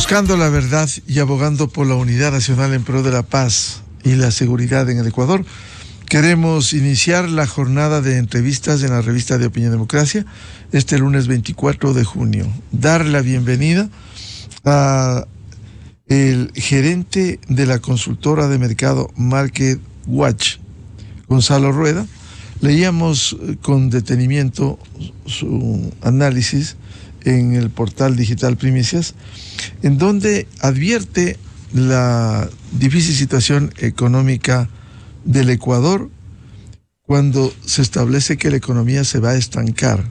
Buscando la verdad y abogando por la unidad nacional en pro de la paz y la seguridad en el Ecuador, queremos iniciar la jornada de entrevistas en la revista de Opinión Democracia este lunes 24 de junio. Dar la bienvenida a el gerente de la consultora de mercado Market Watch, Gonzalo Rueda. Leíamos con detenimiento su análisis en el portal digital Primicias, en donde advierte la difícil situación económica del Ecuador cuando se establece que la economía se va a estancar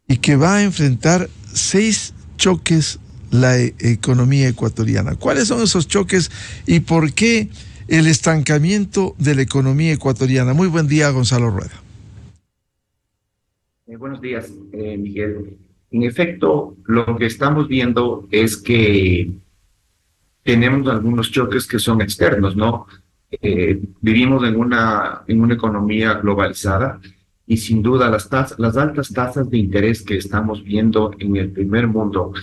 y que va a enfrentar 6 choques la economía ecuatoriana. ¿Cuáles son esos choques y por qué el estancamiento de la economía ecuatoriana? Muy buen día, Gonzalo Rueda. Buenos días, Miguel. En efecto, lo que estamos viendo es que tenemos algunos choques que son externos, ¿no? Vivimos en una economía globalizada y sin duda las altas tasas de interés que estamos viendo en el primer mundo,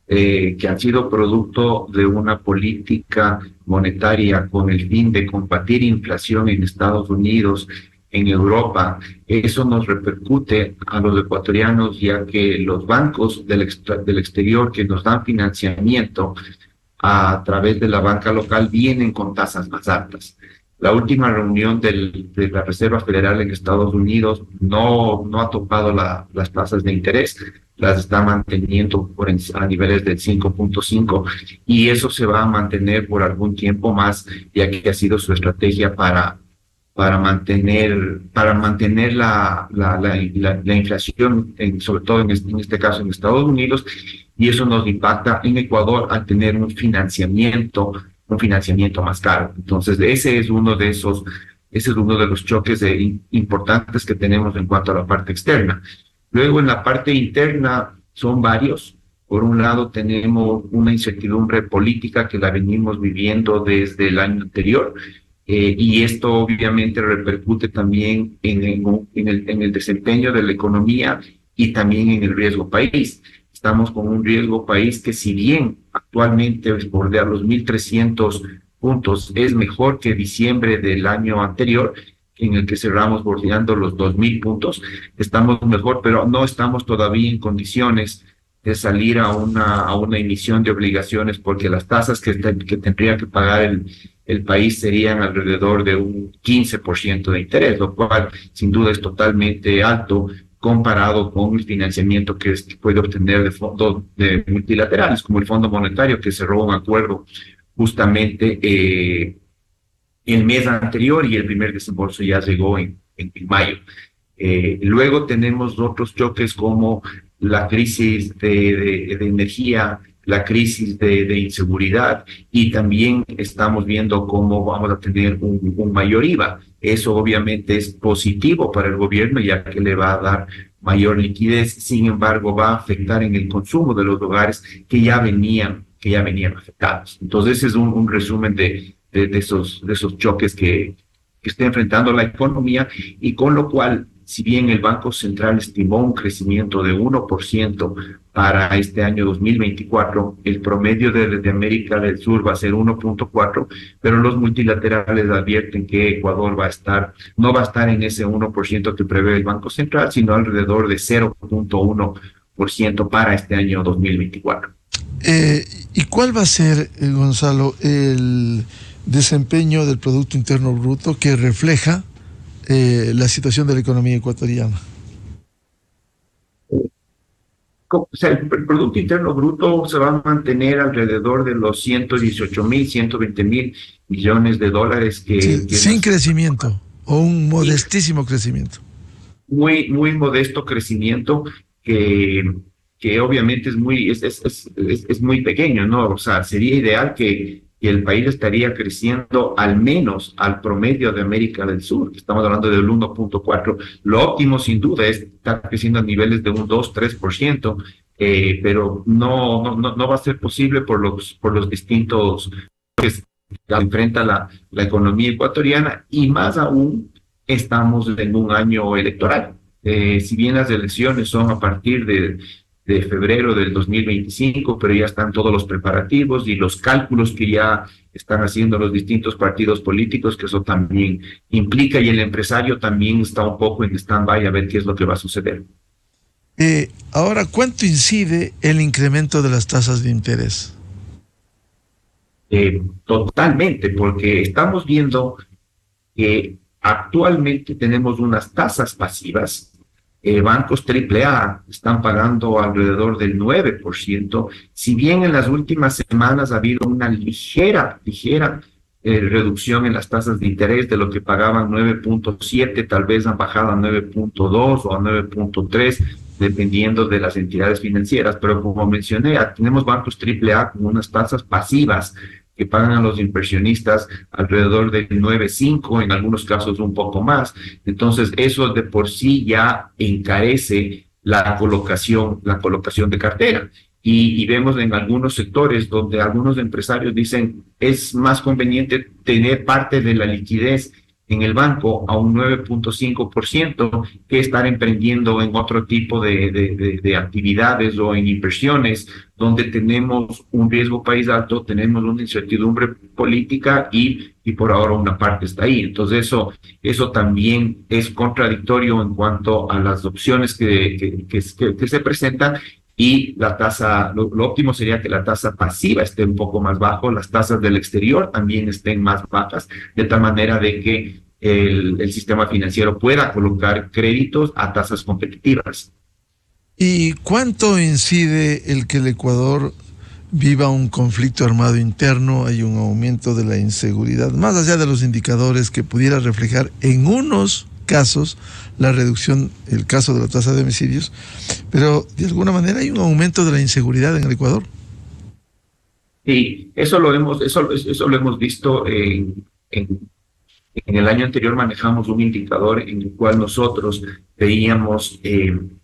que han sido producto de una política monetaria con el fin de combatir inflación en Estados Unidos, en Europa, eso nos repercute a los ecuatorianos, ya que los bancos del exterior que nos dan financiamiento a través de la banca local vienen con tasas más altas. La última reunión de la Reserva Federal en Estados Unidos no ha topado las tasas de interés, las está manteniendo a niveles del 5.5 y eso se va a mantener por algún tiempo más, ya que ha sido su estrategia para mantener la inflación, sobre todo en este caso en Estados Unidos, y eso nos impacta en Ecuador al tener un financiamiento más caro. Entonces, ese es uno de los choques importantes que tenemos en cuanto a la parte externa. Luego, en la parte interna, son varios. Por un lado, tenemos una incertidumbre política que la venimos viviendo desde el año anterior, y esto obviamente repercute también en el desempeño de la economía y también en el riesgo país. Estamos con un riesgo país que, si bien actualmente bordea los 1.300 puntos, es mejor que diciembre del año anterior, en el que cerramos bordeando los 2.000 puntos. Estamos mejor, pero no estamos todavía en condiciones de salir a una emisión de obligaciones, porque las tasas que tendría que pagar el país serían alrededor de un 15% de interés, lo cual sin duda es totalmente alto comparado con el financiamiento que puede obtener de fondos multilaterales, como el Fondo Monetario, que cerró un acuerdo justamente el mes anterior, y el primer desembolso ya llegó en mayo. Luego tenemos otros choques como la crisis de energía, la crisis de inseguridad, y también estamos viendo cómo vamos a tener un mayor IVA. Eso obviamente es positivo para el gobierno, ya que le va a dar mayor liquidez. Sin embargo, va a afectar en el consumo de los hogares que ya venían afectados. Entonces, ese es un resumen de esos choques que está enfrentando la economía, y con lo cual, si bien el Banco Central estimó un crecimiento de 1% para este año 2024, el promedio de América del Sur va a ser 1.4%, pero los multilaterales advierten que Ecuador no va a estar en ese 1% que prevé el Banco Central, sino alrededor de 0.1% para este año 2024. ¿Y cuál va a ser, Gonzalo, el desempeño del Producto Interno Bruto que refleja la situación de la economía ecuatoriana? O sea, el Producto Interno Bruto se va a mantener alrededor de los 118.000, 120.000 millones de dólares sin crecimiento, o un modestísimo crecimiento. Muy modesto crecimiento que obviamente es muy pequeño, ¿no? O sea, sería ideal que el país estaría creciendo al menos al promedio de América del Sur, que estamos hablando del 1.4%. Lo óptimo, sin duda, es estar creciendo a niveles de un 2-3%, pero no va a ser posible por los distintos que enfrenta la economía ecuatoriana, y más aún estamos en un año electoral. Si bien las elecciones son a partir de febrero del 2025, pero ya están todos los preparativos y los cálculos que ya están haciendo los distintos partidos políticos, que eso también implica, y el empresario también está un poco en stand-by a ver qué es lo que va a suceder. Ahora, ¿cuánto incide el incremento de las tasas de interés? Totalmente, porque estamos viendo que actualmente tenemos unas tasas pasivas. Bancos AAA están pagando alrededor del 9%, si bien en las últimas semanas ha habido una ligera reducción en las tasas de interés de lo que pagaban 9.7, tal vez han bajado a 9.2 o a 9.3, dependiendo de las entidades financieras, pero como mencioné, tenemos bancos AAA con unas tasas pasivas que pagan a los inversionistas alrededor de 9.5, en algunos casos un poco más. Entonces, eso de por sí ya encarece la colocación de cartera. Y vemos en algunos sectores donde algunos empresarios dicen es más conveniente tener parte de la liquidez en el banco a un 9.5% que estar emprendiendo en otro tipo de actividades o en inversiones donde tenemos un riesgo país alto, tenemos una incertidumbre política y por ahora una parte está ahí. Entonces eso también es contradictorio en cuanto a las opciones que se presentan. Y la tasa, lo óptimo sería que la tasa pasiva esté un poco más bajo, las tasas del exterior también estén más bajas, de tal manera de que el sistema financiero pueda colocar créditos a tasas competitivas. ¿Y cuánto incide el que el Ecuador viva un conflicto armado interno? Hay un aumento de la inseguridad, más allá de los indicadores que pudiera reflejar en unos casos la reducción, el caso de la tasa de homicidios, pero de alguna manera hay un aumento de la inseguridad en el Ecuador. Sí, eso lo hemos visto en el año anterior. Manejamos un indicador en el cual nosotros veíamos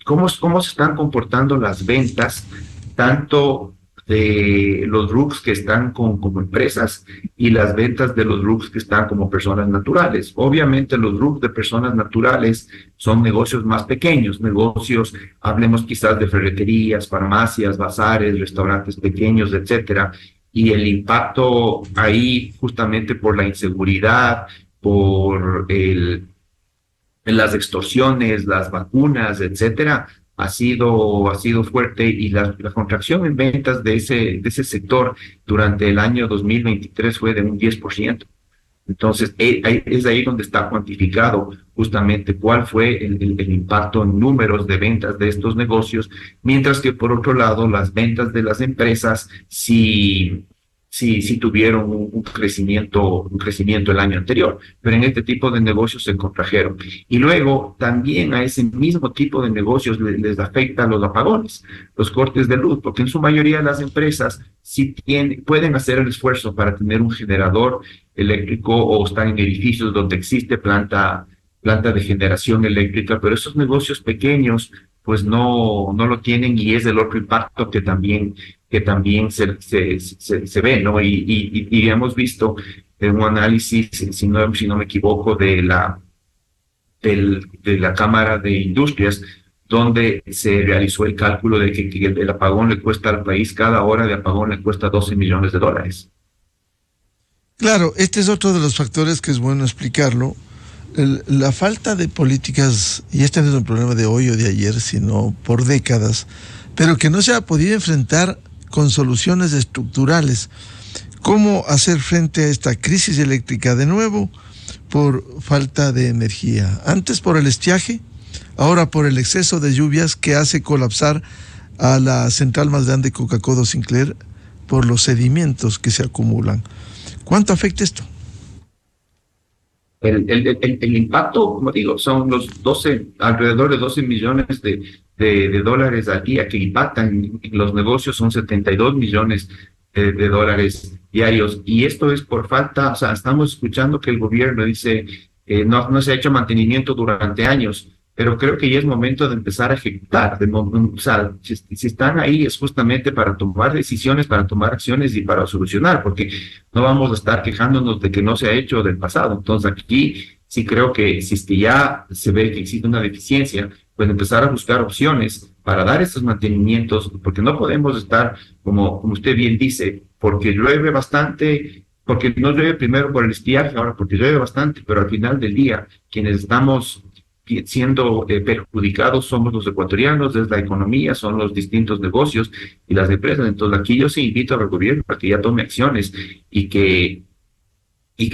cómo se están comportando las ventas, tanto de los RUCs que están como empresas y las ventas de los RUCs que están como personas naturales. Obviamente los RUCs de personas naturales son negocios más pequeños, negocios, hablemos quizás de ferreterías, farmacias, bazares, restaurantes pequeños, etcétera. Y el impacto ahí, justamente por la inseguridad, por las extorsiones, las vacunas, etcétera, ha sido fuerte, y la contracción en ventas de ese sector durante el año 2023 fue de un 10%. Entonces, es ahí donde está cuantificado justamente cuál fue el impacto en números de ventas de estos negocios, mientras que por otro lado, las ventas de las empresas sí tuvieron un crecimiento el año anterior, pero en este tipo de negocios se contrajeron. Y luego también a ese mismo tipo de negocios les afectan los apagones, los cortes de luz, porque en su mayoría las empresas sí pueden hacer el esfuerzo para tener un generador eléctrico o están en edificios donde existe planta de generación eléctrica, pero esos negocios pequeños pues no lo tienen, y es el otro impacto que también se ve, ¿no? Y hemos visto en un análisis, si no me equivoco, de la Cámara de Industrias, donde se realizó el cálculo de que el apagón le cuesta al país, cada hora de apagón le cuesta $12 millones. Claro, este es otro de los factores que es bueno explicarlo. La falta de políticas, y este no es un problema de hoy o de ayer, sino por décadas, pero que no se ha podido enfrentar con soluciones estructurales. ¿Cómo hacer frente a esta crisis eléctrica? De nuevo, por falta de energía. Antes por el estiaje, ahora por el exceso de lluvias que hace colapsar a la central más grande, Coca-Cola Sinclair, por los sedimentos que se acumulan. ¿Cuánto afecta esto? El impacto, como digo, son alrededor de 12 millones de dólares al día que impactan en los negocios, son 72 millones de dólares diarios. Y esto es por falta, o sea, estamos escuchando que el gobierno dice no se ha hecho mantenimiento durante años, pero creo que ya es momento de empezar a ejecutar. O sea, si están ahí es justamente para tomar decisiones, para tomar acciones y para solucionar, porque no vamos a estar quejándonos de que no se ha hecho del pasado. Entonces aquí sí creo que si es que ya se ve que existe una deficiencia, pues empezar a buscar opciones para dar estos mantenimientos, porque no podemos estar, como usted bien dice, porque llueve bastante, porque no llueve primero por el estiaje, ahora porque llueve bastante, pero al final del día, quienes estamos siendo perjudicados somos los ecuatorianos, es la economía, son los distintos negocios y las empresas. Entonces aquí yo sí invito al gobierno para que ya tome acciones y que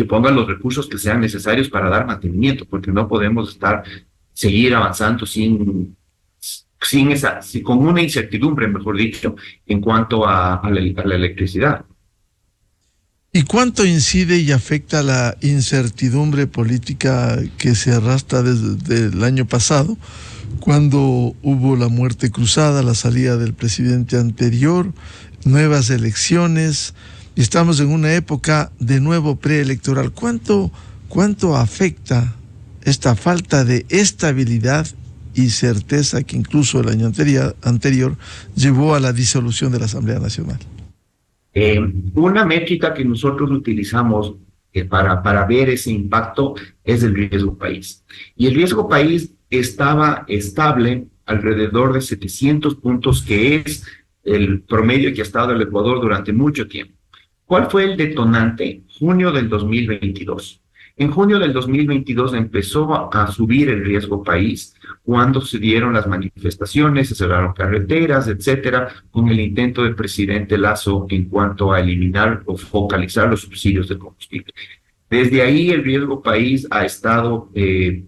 pongan los recursos que sean necesarios para dar mantenimiento, porque no podemos seguir avanzando con una incertidumbre, mejor dicho, en cuanto a la electricidad. ¿Y cuánto incide y afecta la incertidumbre política que se arrastra desde el año pasado, cuando hubo la muerte cruzada, la salida del presidente anterior, nuevas elecciones, y estamos en una época de nuevo preelectoral? ¿Cuánto afecta esta falta de estabilidad y certeza que incluso el año anterior llevó a la disolución de la Asamblea Nacional? Una métrica que nosotros utilizamos para ver ese impacto es el riesgo país. Y el riesgo país estaba estable alrededor de 700 puntos, que es el promedio que ha estado el Ecuador durante mucho tiempo. ¿Cuál fue el detonante? Junio del 2022. En junio del 2022 empezó a subir el riesgo país cuando se dieron las manifestaciones, se cerraron carreteras, etcétera, con el intento del presidente Lasso en cuanto a eliminar o focalizar los subsidios de combustible. Desde ahí el riesgo país ha estado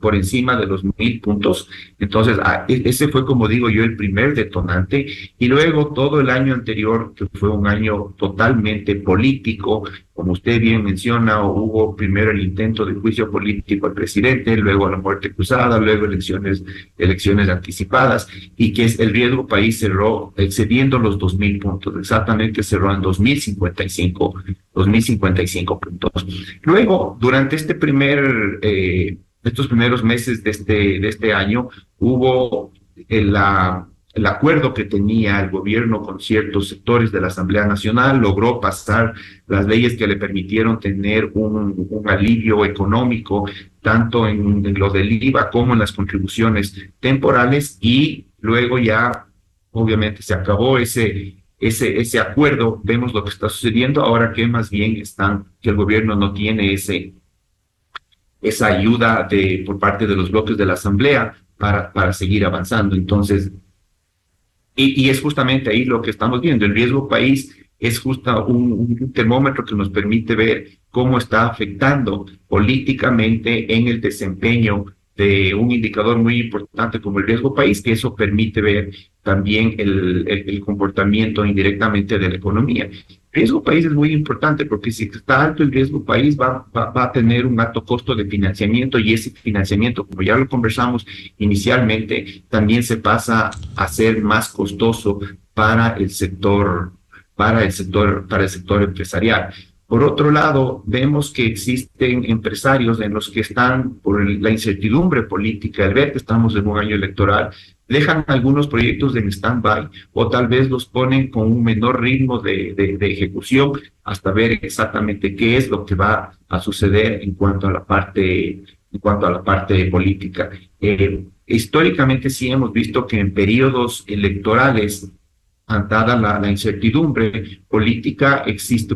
por encima de los 1.000 puntos. Entonces, ese fue, como digo yo, el primer detonante. Y luego todo el año anterior, que fue un año totalmente político, como usted bien menciona, hubo primero el intento de juicio político al presidente, luego la muerte cruzada, luego elecciones anticipadas, y que el riesgo país cerró excediendo los 2.000 puntos. Exactamente cerró en 2.055 puntos. Luego, durante estos primeros meses de este año, hubo el acuerdo que tenía el gobierno con ciertos sectores de la Asamblea Nacional, logró pasar las leyes que le permitieron tener un alivio económico, tanto en lo del IVA como en las contribuciones temporales, y luego ya, obviamente, se acabó ese acuerdo. Vemos lo que está sucediendo ahora, que más bien que el gobierno no tiene esa ayuda por parte de los bloques de la Asamblea para seguir avanzando. Entonces, y es justamente ahí lo que estamos viendo. El riesgo país es justo un termómetro que nos permite ver cómo está afectando políticamente en el desempeño de un indicador muy importante como el riesgo país, que eso permite ver también el comportamiento indirectamente de la economía. El riesgo país es muy importante porque si está alto el riesgo país va a tener un alto costo de financiamiento, y ese financiamiento, como ya lo conversamos inicialmente, también se pasa a ser más costoso para el sector empresarial. Por otro lado, vemos que existen empresarios en los que están, por la incertidumbre política, al ver que estamos en un año electoral, dejan algunos proyectos en stand-by o tal vez los ponen con un menor ritmo de ejecución hasta ver exactamente qué es lo que va a suceder en cuanto a la parte política. Históricamente sí hemos visto que en periodos electorales, dada la incertidumbre política, existe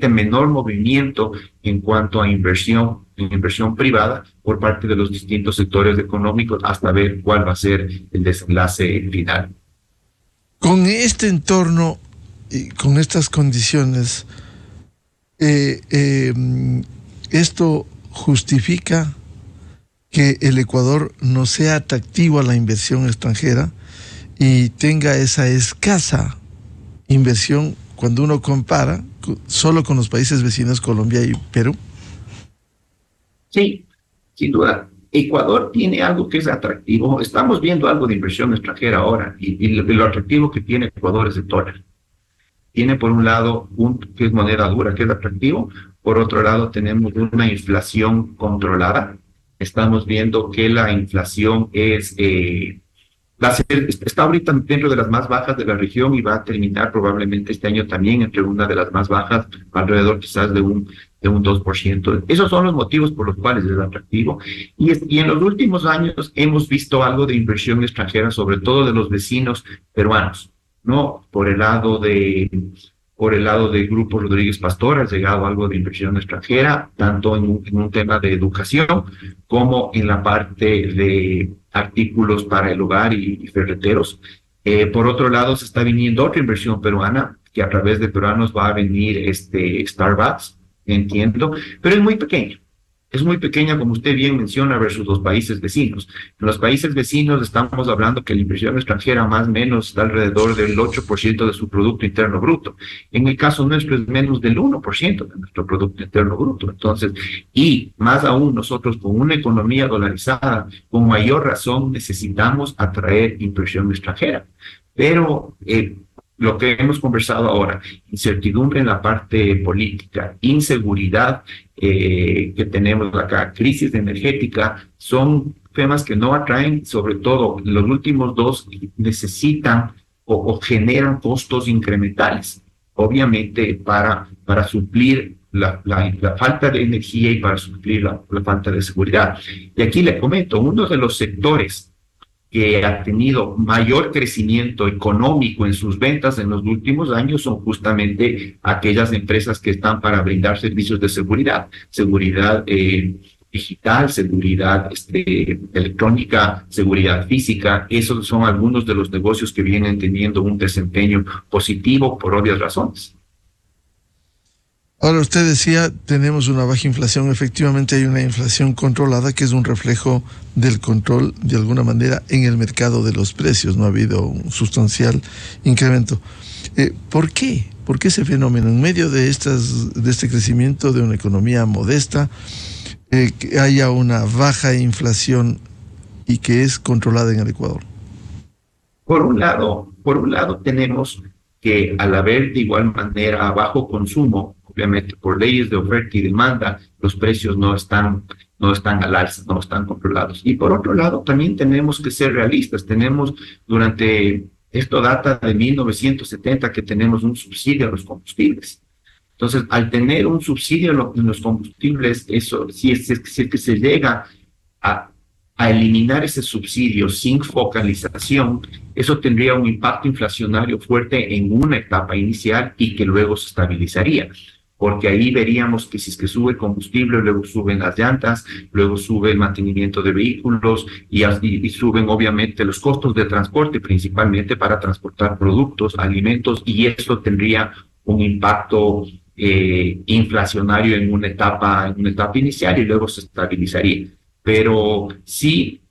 menor movimiento en cuanto a inversión privada por parte de los distintos sectores económicos, hasta ver cuál va a ser el desenlace final. Con este entorno y con estas condiciones, esto justifica que el Ecuador no sea atractivo a la inversión extranjera y tenga esa escasa inversión cuando uno compara solo con los países vecinos, Colombia y Perú. Sí, sin duda. Ecuador tiene algo que es atractivo. Estamos viendo algo de inversión extranjera ahora, y lo atractivo que tiene Ecuador es el dólar. Tiene por un lado que es moneda dura, que es atractivo. Por otro lado tenemos una inflación controlada. Estamos viendo que la inflación es está ahorita dentro de las más bajas de la región y va a terminar probablemente este año también entre una de las más bajas, alrededor quizás de un 2%. Esos son los motivos por los cuales es atractivo. Y en los últimos años hemos visto algo de inversión extranjera, sobre todo de los vecinos peruanos, ¿no? Por el lado de Grupo Rodríguez Pastor ha llegado algo de inversión extranjera, tanto en un tema de educación como en la parte de artículos para el hogar y ferreteros. Por otro lado, se está viniendo otra inversión peruana, que a través de peruanos va a venir Starbucks, entiendo, pero es muy pequeño. Es muy pequeña, como usted bien menciona, versus los países vecinos. En los países vecinos estamos hablando que la inversión extranjera más o menos está alrededor del 8% de su Producto Interno Bruto. En el caso nuestro es menos del 1% de nuestro Producto Interno Bruto. Entonces, y más aún nosotros con una economía dolarizada, con mayor razón necesitamos atraer inversión extranjera. Pero lo que hemos conversado ahora, incertidumbre en la parte política, inseguridad que tenemos acá, crisis energética, son temas que no atraen, sobre todo los últimos dos necesitan o generan costos incrementales, obviamente para suplir la falta de energía y para suplir la falta de seguridad. Y aquí le comento, uno de los sectores que ha tenido mayor crecimiento económico en sus ventas en los últimos años son justamente aquellas empresas que están para brindar servicios de seguridad, seguridad digital, seguridad electrónica, seguridad física. Esos son algunos de los negocios que vienen teniendo un desempeño positivo por obvias razones. Ahora, usted decía, tenemos una baja inflación. Efectivamente hay una inflación controlada que es un reflejo del control, de alguna manera, en el mercado de los precios. No ha habido un sustancial incremento. ¿Por qué? ¿Por qué ese fenómeno? En medio de este crecimiento de una economía modesta, que haya una baja inflación y que es controlada en el Ecuador. Por un lado tenemos que al haber de igual manera bajo consumo, obviamente por leyes de oferta y demanda, los precios no están al alza, no están controlados. Y por otro lado, también tenemos que ser realistas. Esto data de 1970 que tenemos un subsidio a los combustibles. Entonces, al tener un subsidio en los combustibles, eso, si es que se llega a eliminar ese subsidio sin focalización, eso tendría un impacto inflacionario fuerte en una etapa inicial y que luego se estabilizaría. Porque ahí veríamos que si es que sube el combustible, luego suben las llantas, luego sube el mantenimiento de vehículos y suben obviamente los costos de transporte, principalmente para transportar productos, alimentos, y eso tendría un impacto inflacionario en una etapa inicial y luego se estabilizaría. Pero sí,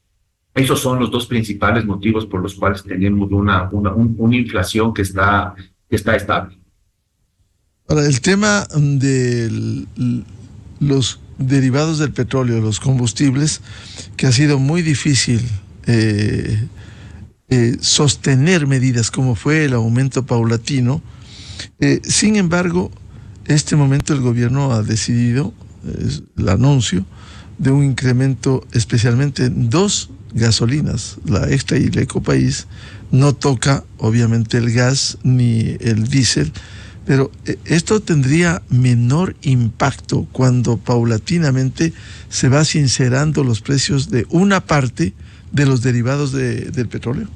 esos son los dos principales motivos por los cuales tenemos una inflación que está estable. Ahora, el tema de los derivados del petróleo, los combustibles, que ha sido muy difícil sostener medidas como fue el aumento paulatino. Sin embargo, este momento el gobierno ha decidido, el anuncio, de un incremento especialmente en dos gasolinas, la Extra y la Ecopaís. No toca obviamente el gas ni el diésel, pero esto tendría menor impacto cuando paulatinamente se va sincerando los precios de una parte de los derivados del petróleo.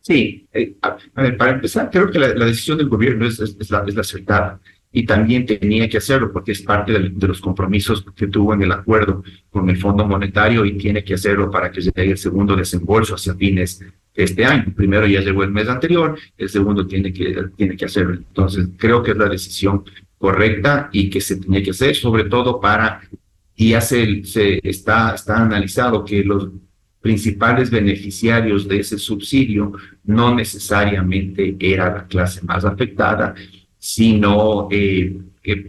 Sí, a ver, para empezar, creo que la decisión del gobierno es la acertada. Y también tenía que hacerlo porque es parte de los compromisos que tuvo en el acuerdo con el Fondo Monetario y tiene que hacerlo para que llegue el segundo desembolso hacia fines de este año. Primero ya llegó el mes anterior, el segundo tiene que hacerlo. Entonces creo que es la decisión correcta y que se tenía que hacer, sobre todo y ya está analizado que los principales beneficiarios de ese subsidio no necesariamente era la clase más afectada, sino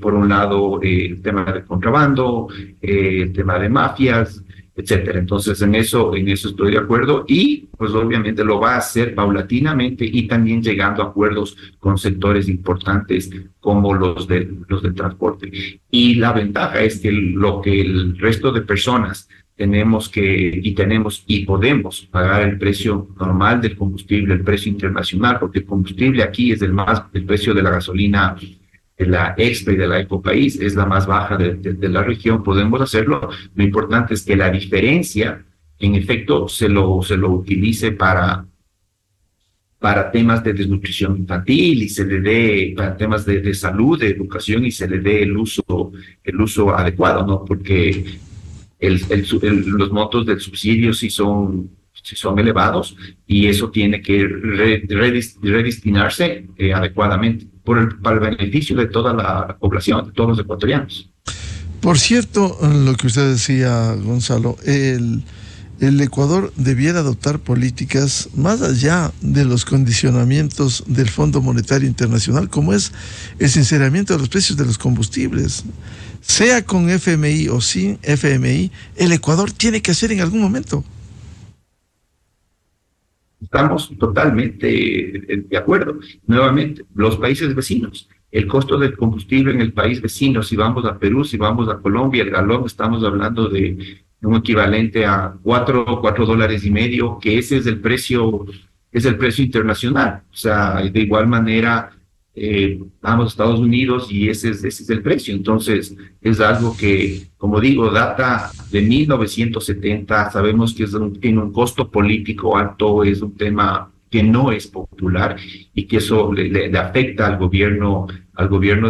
por un lado el tema de contrabando, el tema de mafias, etcétera. Entonces en eso estoy de acuerdo y pues obviamente lo va a hacer paulatinamente y también llegando a acuerdos con sectores importantes como los del transporte. Y la ventaja es que lo que el resto de personas tenemos y podemos pagar el precio normal del combustible, el precio internacional, porque el combustible aquí es el precio de la gasolina de la Expa y de la Ecopaís es la más baja de la región, podemos hacerlo. Lo importante es que la diferencia, en efecto, se lo utilice para temas de desnutrición infantil y se le dé para temas de salud, de educación y se le dé el uso adecuado, ¿no? Porque los montos del subsidio sí son elevados y eso tiene que redestinarse adecuadamente para el beneficio de toda la población, de todos los ecuatorianos. Por cierto, lo que usted decía, Gonzalo, el Ecuador debiera adoptar políticas más allá de los condicionamientos del Fondo Monetario Internacional, como es el sinceramiento de los precios de los combustibles. Sea con FMI o sin FMI, el Ecuador tiene que hacer en algún momento. Estamos totalmente de acuerdo. Nuevamente, los países vecinos, el costo del combustible en el país vecino, si vamos a Perú, si vamos a Colombia, el galón, estamos hablando de un equivalente a $4.5, que ese es el precio internacional. O sea, de igual manera, vamos a Estados Unidos y ese es el precio. Entonces, es algo que, como digo, data de 1970. Sabemos que tiene un costo político alto, es un tema que no es popular y que eso le afecta al gobierno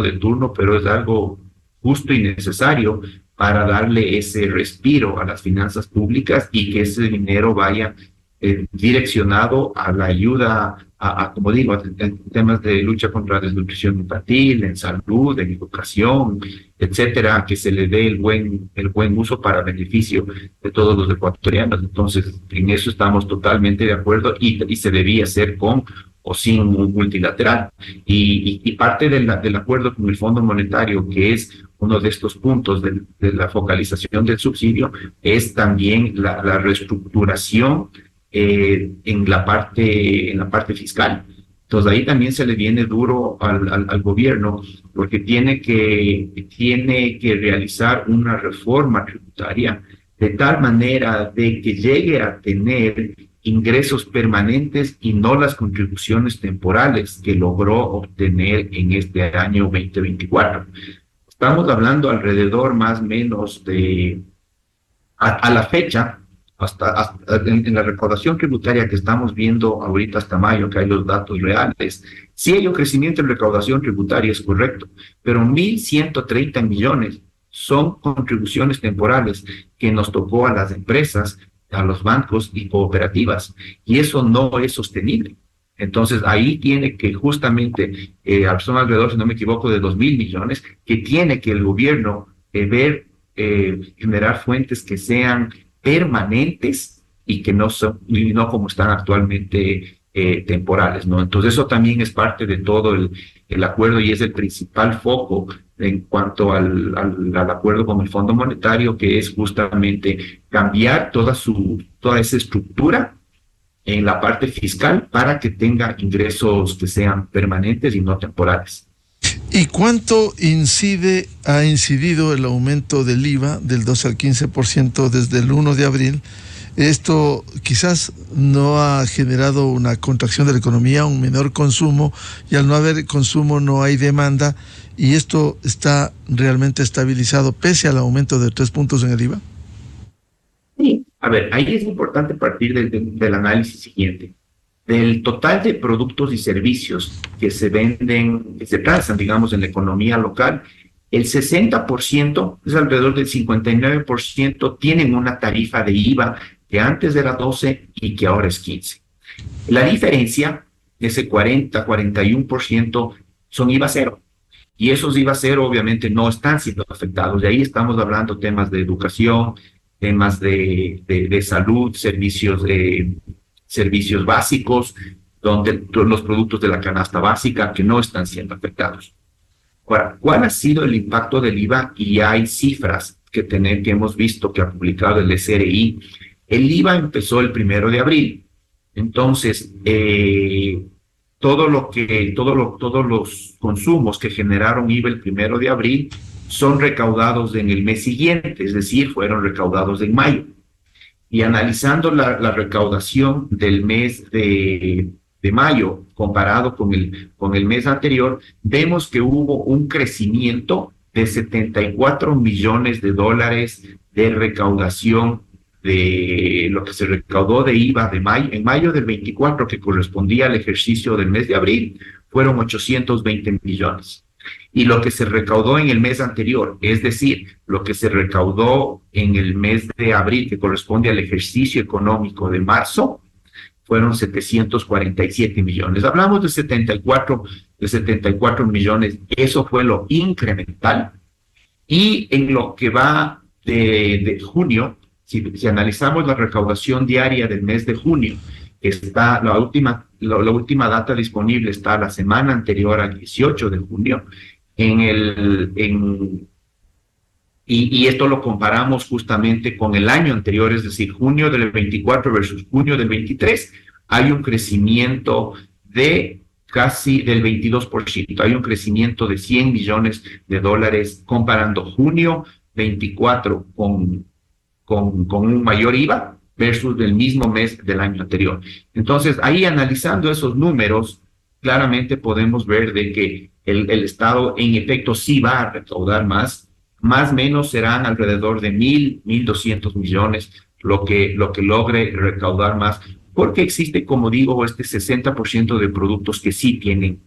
de turno, pero es algo justo y necesario para darle ese respiro a las finanzas públicas y que ese dinero vaya direccionado a la ayuda, como digo, en temas de lucha contra la desnutrición infantil, en salud, en educación, etcétera, que se le dé el buen uso para beneficio de todos los ecuatorianos. Entonces, en eso estamos totalmente de acuerdo y se debía hacer con o sin un multilateral. Y parte del acuerdo con el Fondo Monetario, que es uno de estos puntos de la focalización del subsidio, es también la reestructuración en la parte fiscal. Entonces ahí también se le viene duro al gobierno porque tiene que realizar una reforma tributaria de tal manera de que llegue a tener ingresos permanentes y no las contribuciones temporales que logró obtener en este año 2024. Estamos hablando alrededor más o menos a la fecha, hasta en la recaudación tributaria que estamos viendo ahorita hasta mayo, que hay los datos reales, sí hay un crecimiento en recaudación tributaria, es correcto, pero 1.130 millones son contribuciones temporales que nos tocó a las empresas, a los bancos y cooperativas, y eso no es sostenible. Entonces, ahí tiene que justamente, son alrededor, si no me equivoco, de 2.000 millones, que tiene que el gobierno generar fuentes que sean permanentes y que no como están actualmente temporales, ¿no? Entonces, eso también es parte de todo el acuerdo y es el principal foco en cuanto al acuerdo con el Fondo Monetario, que es justamente cambiar toda esa estructura en la parte fiscal para que tenga ingresos que sean permanentes y no temporales. ¿Y cuánto ha incidido el aumento del IVA del 12 al 15% desde el 1 de abril? Esto quizás no ha generado una contracción de la economía, un menor consumo, y al no haber consumo no hay demanda, y esto está realmente estabilizado pese al aumento de 3 puntos en el IVA. Sí, a ver, ahí es importante partir del análisis siguiente. Del total de productos y servicios que se venden, que se transan, digamos, en la economía local, el 60%, es alrededor del 59%, tienen una tarifa de IVA que antes era 12 y que ahora es 15. La diferencia, ese 40-41%, son IVA cero. Y esos IVA cero obviamente no están siendo afectados. De ahí estamos hablando temas de educación, temas de salud, servicios básicos, donde los productos de la canasta básica que no están siendo afectados. Ahora, ¿cuál ha sido el impacto del IVA? Y hay cifras que hemos visto que ha publicado el SRI. El IVA empezó el 1 de abril. Entonces, todos los consumos que generaron IVA el 1 de abril son recaudados en el mes siguiente, es decir, fueron recaudados en mayo. Y analizando la recaudación del mes de mayo comparado con el mes anterior, vemos que hubo un crecimiento de 74 millones de dólares de recaudación de lo que se recaudó de IVA de mayo, en mayo del 24, que correspondía al ejercicio del mes de abril, fueron 820 millones. Y lo que se recaudó en el mes anterior, es decir, lo que se recaudó en el mes de abril, que corresponde al ejercicio económico de marzo, fueron 747 millones. Hablamos de 74 millones, eso fue lo incremental. Y en lo que va de junio, si analizamos la recaudación diaria del mes de junio, está la última data disponible está la semana anterior al 18 de junio, y esto lo comparamos justamente con el año anterior, es decir, junio del 24 versus junio del 23, hay un crecimiento de casi del 22%, hay un crecimiento de 100 millones de dólares comparando junio 24 con un mayor IVA versus del mismo mes del año anterior. Entonces, ahí analizando esos números, claramente podemos ver de que el Estado en efecto sí va a recaudar más o menos serán alrededor de 1.200 millones lo que logre recaudar más, porque existe, como digo, este 60% de productos que sí tienen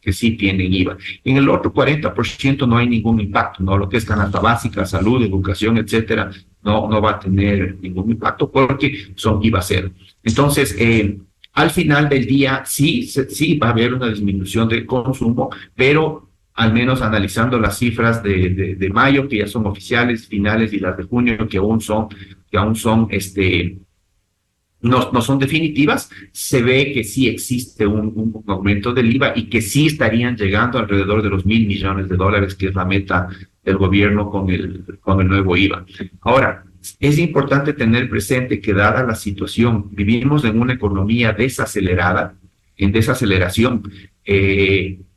IVA. En el otro 40% no hay ningún impacto, ¿no? Lo que es canasta básica, salud, educación, etcétera, no va a tener ningún impacto porque son IVA cero. Entonces, al final del día sí va a haber una disminución del consumo, pero al menos analizando las cifras de mayo, que ya son oficiales, finales, y las de junio, que aún son no son definitivas, se ve que sí existe un aumento del IVA y que sí estarían llegando alrededor de los 1.000 millones de dólares, que es la meta del gobierno con el nuevo IVA. Ahora, es importante tener presente que dada la situación, vivimos en una economía desacelerada, en desaceleración.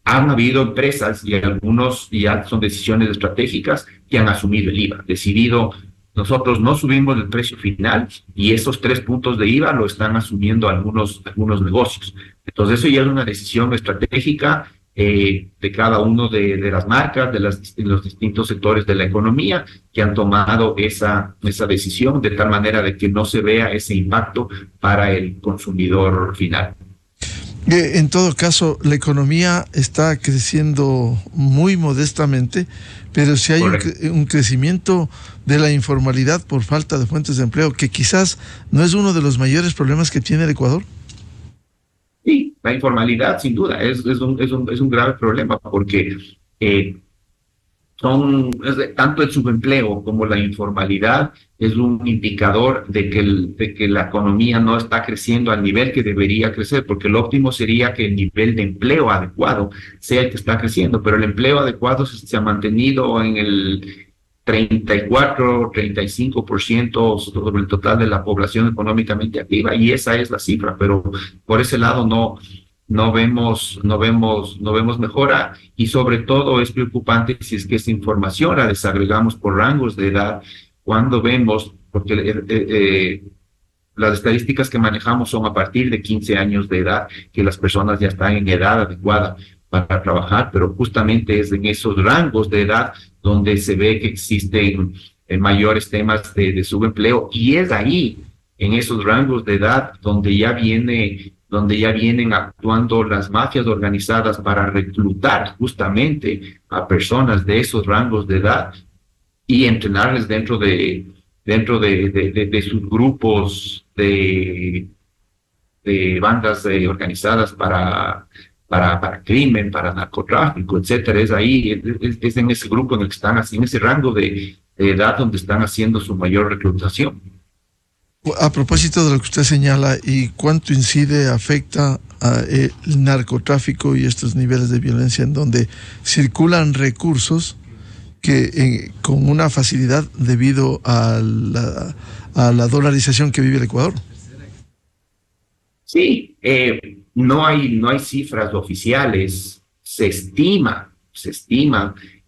Han habido empresas y algunos ya son decisiones estratégicas que han asumido el IVA, decidido nosotros no subimos el precio final y esos 3 puntos de IVA lo están asumiendo algunos negocios. Entonces eso ya es una decisión estratégica de cada uno de las marcas, de los distintos sectores de la economía que han tomado esa decisión de tal manera de que no se vea ese impacto para el consumidor final. En todo caso, la economía está creciendo muy modestamente, pero si hay un crecimiento de la informalidad por falta de fuentes de empleo, que quizás no es uno de los mayores problemas que tiene el Ecuador. Sí, la informalidad sin duda es un grave problema porque tanto el subempleo como la informalidad es un indicador de que la economía no está creciendo al nivel que debería crecer, porque lo óptimo sería que el nivel de empleo adecuado sea el que está creciendo, pero el empleo adecuado se ha mantenido en el 34-35% sobre el total de la población económicamente activa, y esa es la cifra, pero por ese lado no vemos mejora, y sobre todo es preocupante si es que esa información la desagregamos por rangos de edad, cuando vemos, porque las estadísticas que manejamos son a partir de 15 años de edad, que las personas ya están en edad adecuada para trabajar, pero justamente es en esos rangos de edad donde se ve que existen mayores temas de subempleo, y es ahí, en esos rangos de edad, donde ya vienen actuando las mafias organizadas para reclutar justamente a personas de esos rangos de edad y entrenarles dentro de sus grupos de bandas organizadas para crimen, para narcotráfico, etcétera. Es ahí, es en ese grupo en el que están, en ese rango de edad donde están haciendo su mayor reclutación. A propósito de lo que usted señala, ¿y cuánto incide, afecta el narcotráfico y estos niveles de violencia en donde circulan recursos que con una facilidad debido a la dolarización que vive el Ecuador? Sí, no hay cifras oficiales. Se estima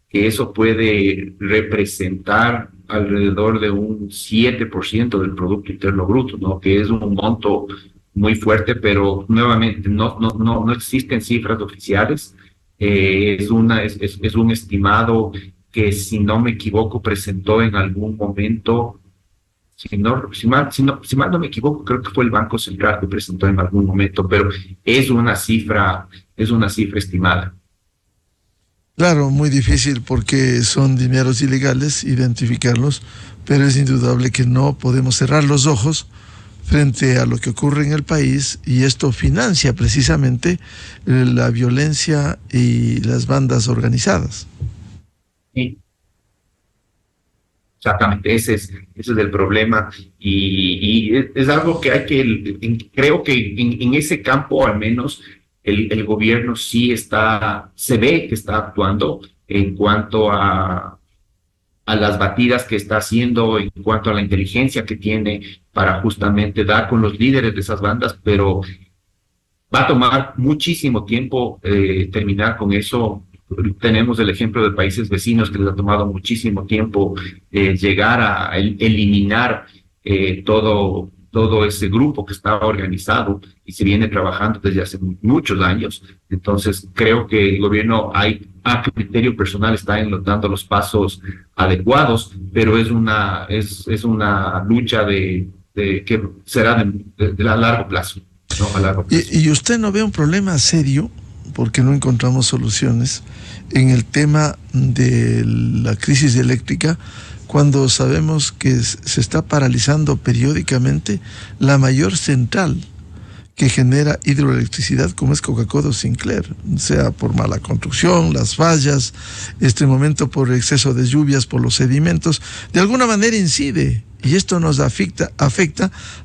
que eso puede representar alrededor de un 7% del Producto Interno Bruto, ¿no? Que es un monto muy fuerte, pero nuevamente no existen cifras oficiales. Es un estimado que, si no me equivoco, presentó en algún momento, si mal no me equivoco, creo que fue el Banco Central que presentó en algún momento, pero es una cifra estimada. Claro, muy difícil porque son dineros ilegales identificarlos, pero es indudable que no podemos cerrar los ojos frente a lo que ocurre en el país, y esto financia precisamente la violencia y las bandas organizadas. Sí, exactamente, ese es el problema, y es algo que creo que en ese campo al menos el gobierno sí se ve que está actuando en cuanto a las batidas que está haciendo, en cuanto a la inteligencia que tiene para justamente dar con los líderes de esas bandas, pero va a tomar muchísimo tiempo terminar con eso. Tenemos el ejemplo de países vecinos que les ha tomado muchísimo tiempo llegar a eliminar todo ese grupo que estaba organizado y se viene trabajando desde hace muchos años. Entonces, creo que el gobierno, a criterio personal, está dando los pasos adecuados, pero es una lucha que será de largo plazo. No, a largo plazo. Y usted no ve un problema serio, porque no encontramos soluciones, en el tema de la crisis eléctrica, cuando sabemos que se está paralizando periódicamente la mayor central que genera hidroelectricidad, como es Coca-Cola Sinclair, sea por mala construcción, las fallas, este momento por exceso de lluvias, por los sedimentos, de alguna manera incide, y esto nos afecta,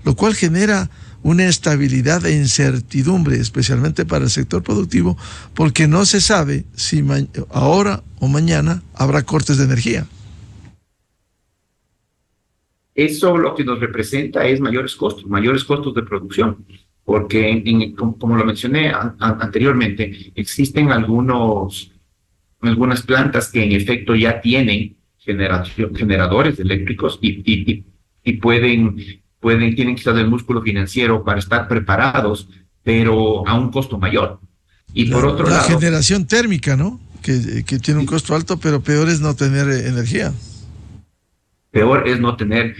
lo cual genera una estabilidad e incertidumbre, especialmente para el sector productivo, porque no se sabe si ahora o mañana habrá cortes de energía. Eso lo que nos representa es mayores costos de producción, porque como lo mencioné anteriormente, existen algunas plantas que en efecto ya tienen generadores eléctricos y tienen quizás el músculo financiero para estar preparados, pero a un costo mayor. Y por otro la lado, generación térmica, ¿no? Que tiene un costo alto, pero peor es no tener energía. Peor es no tener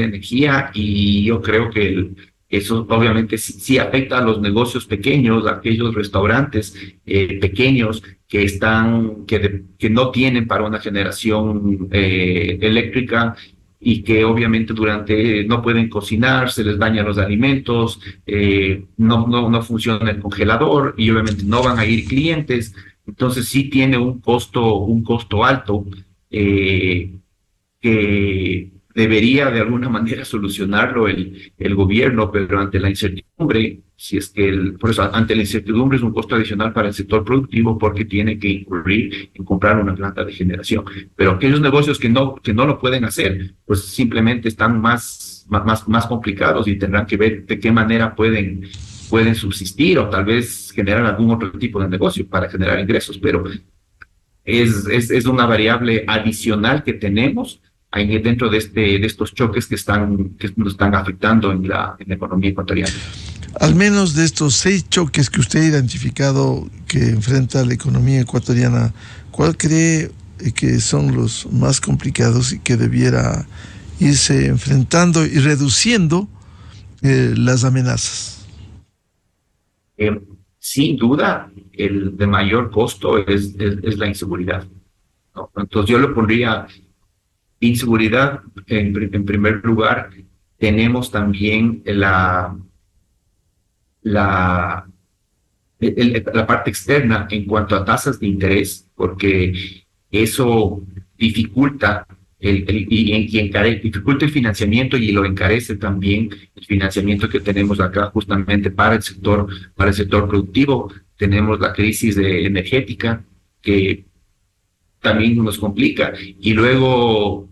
energía, y yo creo que eso obviamente sí afecta a los negocios pequeños, a aquellos restaurantes pequeños que no tienen para una generación eléctrica, y que obviamente no pueden cocinar, se les dañan los alimentos, no funciona el congelador y obviamente no van a ir clientes. Entonces sí tiene un costo alto, que debería de alguna manera solucionarlo el gobierno, pero ante la incertidumbre, por eso, ante la incertidumbre, es un costo adicional para el sector productivo, porque tiene que incurrir en comprar una planta de generación. Pero aquellos negocios que no lo pueden hacer, pues simplemente están más complicados, y tendrán que ver de qué manera pueden subsistir, o tal vez generar algún otro tipo de negocio para generar ingresos, pero es una variable adicional que tenemos ahí dentro de estos choques que nos están afectando en la economía ecuatoriana. Al menos de estos 6 choques que usted ha identificado que enfrenta la economía ecuatoriana, ¿cuál cree que son los más complicados y que debiera irse enfrentando y reduciendo las amenazas? Sin duda, el de mayor costo es la inseguridad, ¿no? Entonces yo le pondría inseguridad en primer lugar. Tenemos también la parte externa en cuanto a tasas de interés, porque eso dificulta dificulta el financiamiento, y lo encarece también el financiamiento que tenemos acá justamente para el sector productivo. Tenemos la crisis energética, que también nos complica, y luego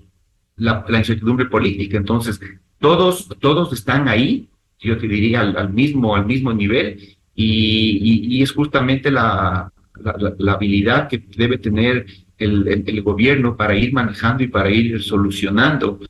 la incertidumbre política. Entonces, todos están ahí, yo te diría, al mismo nivel, y es justamente la habilidad que debe tener el gobierno para ir manejando y para ir solucionando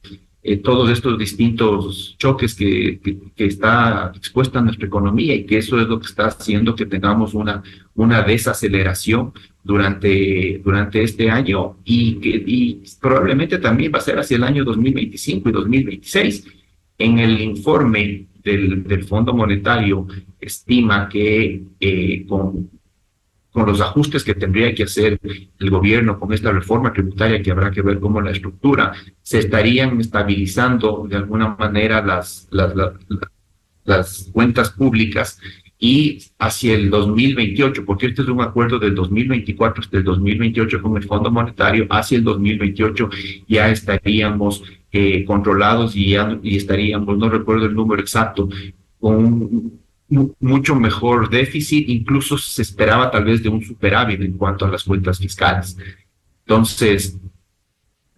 todos estos distintos choques que está expuesta nuestra economía, y que eso es lo que está haciendo que tengamos una desaceleración durante este año, y probablemente también va a ser hacia el año 2025 y 2026. En el informe del Fondo Monetario estima que con los ajustes que tendría que hacer el gobierno con esta reforma tributaria, que habrá que ver cómo la estructura, se estarían estabilizando de alguna manera las cuentas públicas, y hacia el 2028, porque este es un acuerdo del 2024 hasta el 2028 con el Fondo Monetario, hacia el 2028 ya estaríamos controlados, y estaríamos, no recuerdo el número exacto, con mucho mejor déficit, incluso se esperaba tal vez de un superávit en cuanto a las cuentas fiscales. Entonces,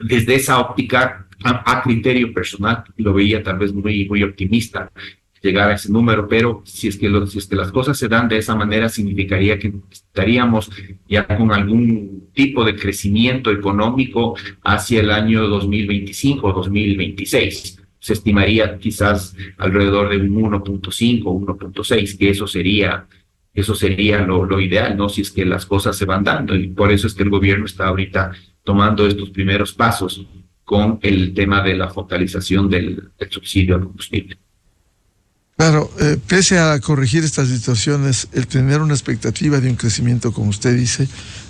desde esa óptica, a criterio personal, lo veía tal vez muy optimista llegar a ese número, pero si es que las cosas se dan de esa manera, significaría que estaríamos ya con algún tipo de crecimiento económico hacia el año 2025 o 2026. Se estimaría quizás alrededor de un 1.5 o 1.6, que eso sería lo ideal, ¿no? Si es que las cosas se van dando, y por eso es que el gobierno está ahorita tomando estos primeros pasos con el tema de la focalización del subsidio al combustible. Claro, pese a corregir estas situaciones, el tener una expectativa de un crecimiento, como usted dice,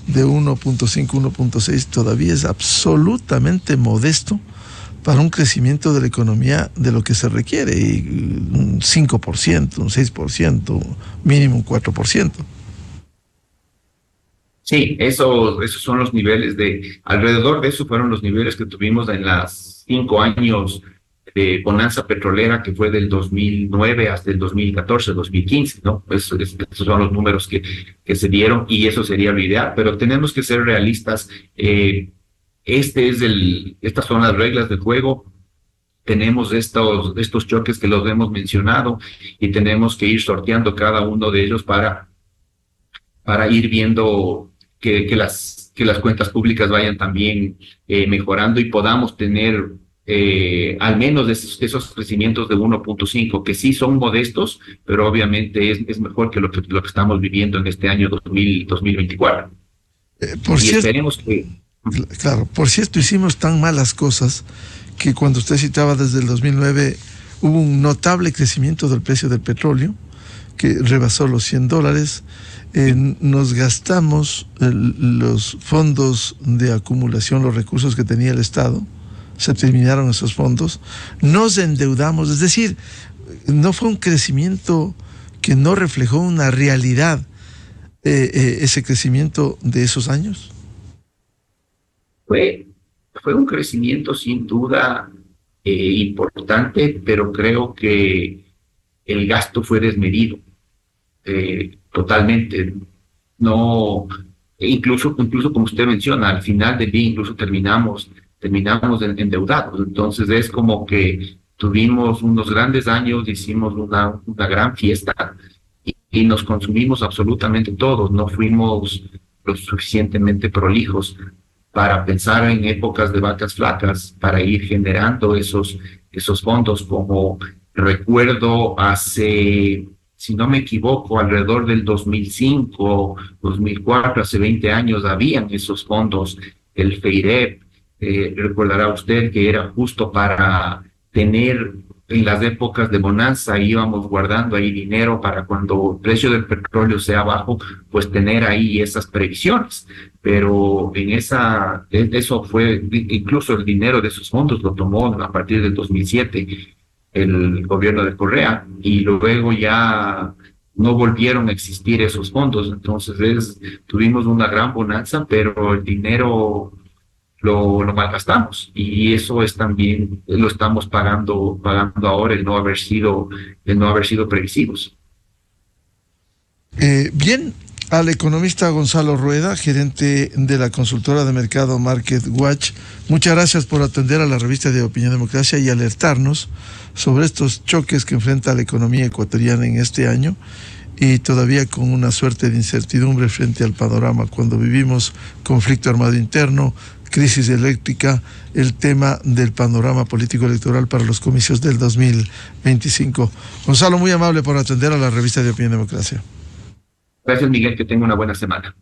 de 1.5, 1.6, todavía es absolutamente modesto para un crecimiento de la economía de lo que se requiere, un 5%, un 6%, mínimo un 4%. Sí, esos son los niveles alrededor de eso fueron los niveles que tuvimos en las 5 años de bonanza petrolera, que fue del 2009 hasta el 2014, 2015, ¿no? Esos son los números que se dieron, y eso sería lo ideal, pero tenemos que ser realistas. Estas son las reglas del juego. Tenemos estos choques que los hemos mencionado, y tenemos que ir sorteando cada uno de ellos para ir viendo que las cuentas públicas vayan también mejorando, y podamos tener al menos esos crecimientos de 1.5, que sí son modestos, pero obviamente es mejor que lo que estamos viviendo en este año 2024. Y esperemos que... Claro, por cierto, hicimos tan malas cosas que cuando usted citaba desde el 2009 hubo un notable crecimiento del precio del petróleo que rebasó los $100. Nos gastamos los fondos de acumulación, los recursos que tenía el Estado, se terminaron esos fondos, nos endeudamos, es decir, no fue un crecimiento que no reflejó una realidad, ese crecimiento de esos años. Fue un crecimiento sin duda importante, pero creo que el gasto fue desmedido totalmente. No, incluso como usted menciona, al final del día incluso terminamos endeudados. Entonces es como que tuvimos unos grandes años, hicimos una gran fiesta, y nos consumimos absolutamente todos. No fuimos lo suficientemente prolijos para pensar en épocas de vacas flacas, para ir generando esos fondos. Como recuerdo hace, si no me equivoco, alrededor del 2005, 2004, hace 20 años, habían esos fondos, el FEIREP. Recordará usted que era justo para tener en las épocas de bonanza, íbamos guardando ahí dinero para cuando el precio del petróleo sea bajo, pues tener ahí esas previsiones. Pero eso fue, incluso el dinero de esos fondos lo tomó a partir del 2007 el gobierno de Correa, y luego ya no volvieron a existir esos fondos. Entonces tuvimos una gran bonanza, pero el dinero lo malgastamos, y eso es también, lo estamos pagando ahora, el no haber sido previsivos. Bien, al economista Gonzalo Rueda, gerente de la consultora de mercado Market Watch, muchas gracias por atender a la revista de Opinión Democracia y alertarnos sobre estos choques que enfrenta la economía ecuatoriana en este año, y todavía con una suerte de incertidumbre frente al panorama cuando vivimos conflicto armado interno, crisis eléctrica, el tema del panorama político electoral para los comicios del 2025. Gonzalo, muy amable por atender a la revista de Opinión Democracia. Gracias, Miguel, que tenga una buena semana.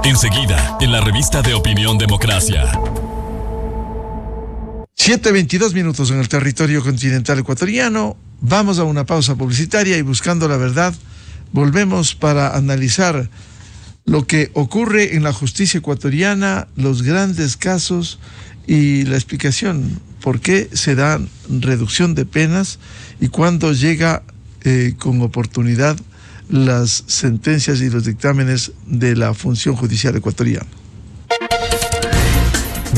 Enseguida, en la revista de Opinión Democracia. 7:22 minutos en el territorio continental ecuatoriano. Vamos a una pausa publicitaria y buscando la verdad, volvemos para analizar lo que ocurre en la justicia ecuatoriana, los grandes casos y la explicación por qué se da reducción de penas y cuándo llega con oportunidad las sentencias y los dictámenes de la función judicial ecuatoriana.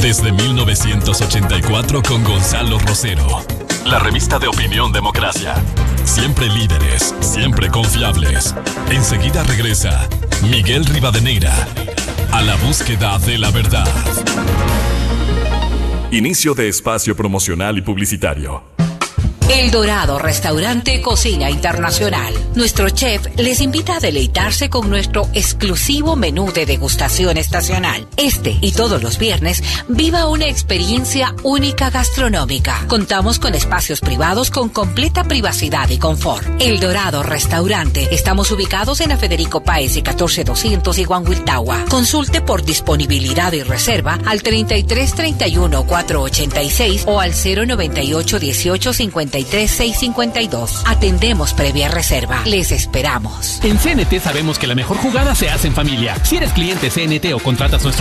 Desde 1984 con Gonzalo Rosero. La revista de Opinión Democracia. Siempre líderes, siempre confiables. Enseguida regresa Miguel Rivadeneira a la búsqueda de la verdad. Inicio de espacio promocional y publicitario. El Dorado Restaurante Cocina Internacional. Nuestro chef les invita a deleitarse con nuestro exclusivo menú de degustación estacional. Este y todos los viernes, viva una experiencia única gastronómica. Contamos con espacios privados con completa privacidad y confort. El Dorado Restaurante. Estamos ubicados en la Federico Páez y 14200 Iguanhuiltagua. Consulte por disponibilidad y reserva al 3331 486 o al 098 18 53 652. Atendemos previa reserva. Les esperamos. En CNT sabemos que la mejor jugada se hace en familia. Si eres cliente CNT o contratas nuestro